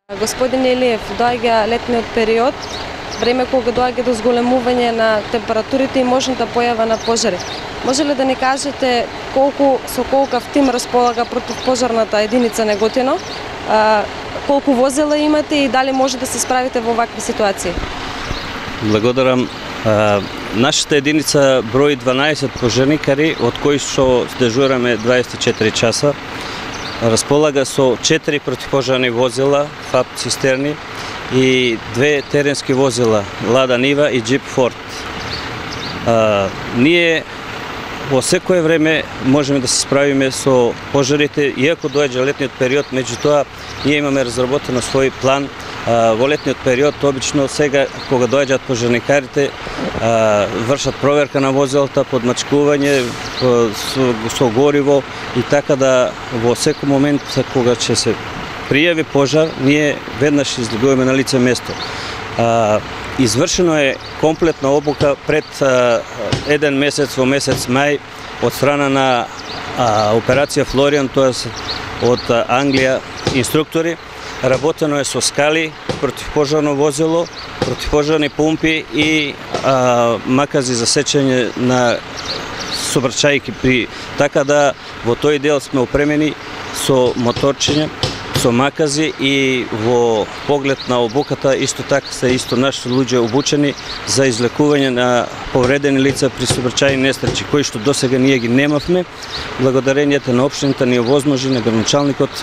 Господин Илиев, доаѓа летниот период, време кога доаѓа до зголемување на температурите и можната појава на пожари. Може ли да ни кажете со колкав тим располага противпожарната единица Неготино, колку возила имате и дали може да се справите во вакви ситуации? Благодарам. Нашата единица брои 12 пожарникари, од кои што дежураме 24 часа. Располага со 4 противпожарни возила, ФАП цистерни и 2 теренски возила, Лада Нива и Джип Форд. Ние во секое време можеме да се справиме со пожарите, иако доаѓа летниот период, меѓутоа ние имаме разработено свој план. Во летниот период, обично сега кога доаѓаат пожарникарите, вршат проверка на возилата, подмачкување со гориво и така да во секој момент кога ќе се пријави пожар, ние веднаш излегуваме на лице место. Извршено е комплетна обука пред еден месец во месец мај од страна на операција Флориан, тоа од Англија инструктори. Работено е со скали, противпожарно возило, противпожарни пумпи и макази за сечење на сообраќајки, така да во тој дел сме опремени со моторчиња, со макази и во поглед на обуката исто така се наши луѓе обучени за излекување на повредени лица при сообраќајни несреќи, кои што досега ние ги немавме. Благодарењето на општината ни овозможи, на градоначалникот,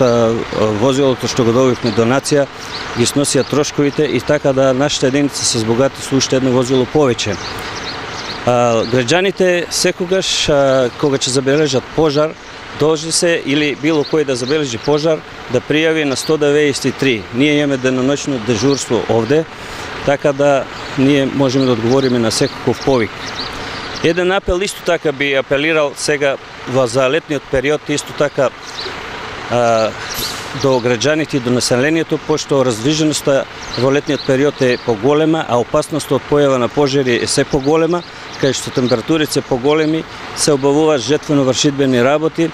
возилото што го добивме донација, ги сносија трошковите и така да нашата единица се збогати со уште едно возило повеќе. Граѓаните секогаш кога ќе забележат пожар, должни се или било кој да забележи пожар да пријави на 193. Ние имаме деноноќно дежурство овде, така да ние можеме да одговориме на секаков повик. Еден апел исто така би апелирал сега за летниот период, исто така до граѓаните и до населението, пошто раздвиженоста во летниот период е поголема, а опасноста од појава на пожари е се поголема, кај што температурите се поголеми, се обавуваат жетвено-вршидбени работи,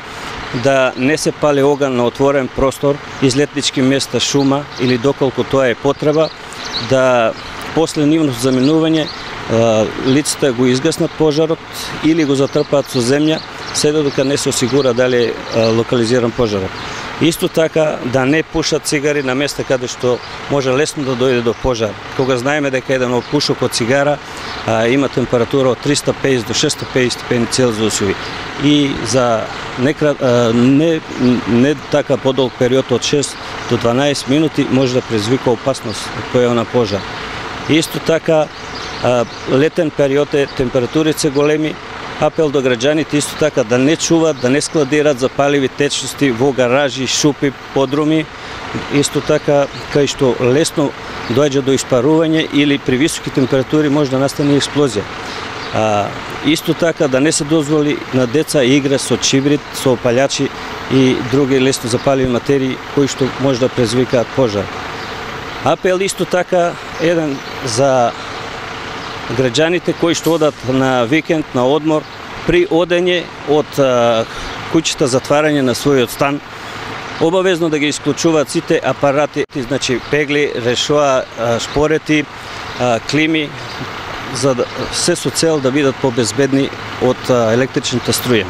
да не се пали оган на отворен простор, излетнички места, шума или доколку тоа е потреба, да после нивното заминување лицата го изгаснат пожарот или го затрпаат со земја, се додека не се осигура дали е локализиран пожарот. Исто така да не пушат цигари на места каде што може лесно да дојде до пожар. Кога знаеме дека еден пушок од цигара има температура од 350 до 650 степени Целзиусови и за не така подолг период од 6 до 12 минути може да предизвика опасност од појава на пожар. Исто така летен период е, температурите се големи, апел до граѓаните исто така да не чуваат, да не складират запаливи течности во гаражи, шупи, подруми, исто така кај што лесно доаѓа до испарување или при високи температури може да настане експлозија. Исто така да не се дозволи на деца игра со чибрид, со опалјачи и други лесно запаливи материи кои што може да предизвикаат пожар. Апел исто така еден за граѓаните кои што одат на викенд, на одмор, при одење од куќата затварање на својот стан, обавезно да ги исклучуваат сите апарати, значи пегли, решоа, шпорети, клими, за се со цел да бидат побезбедни од електричната струја.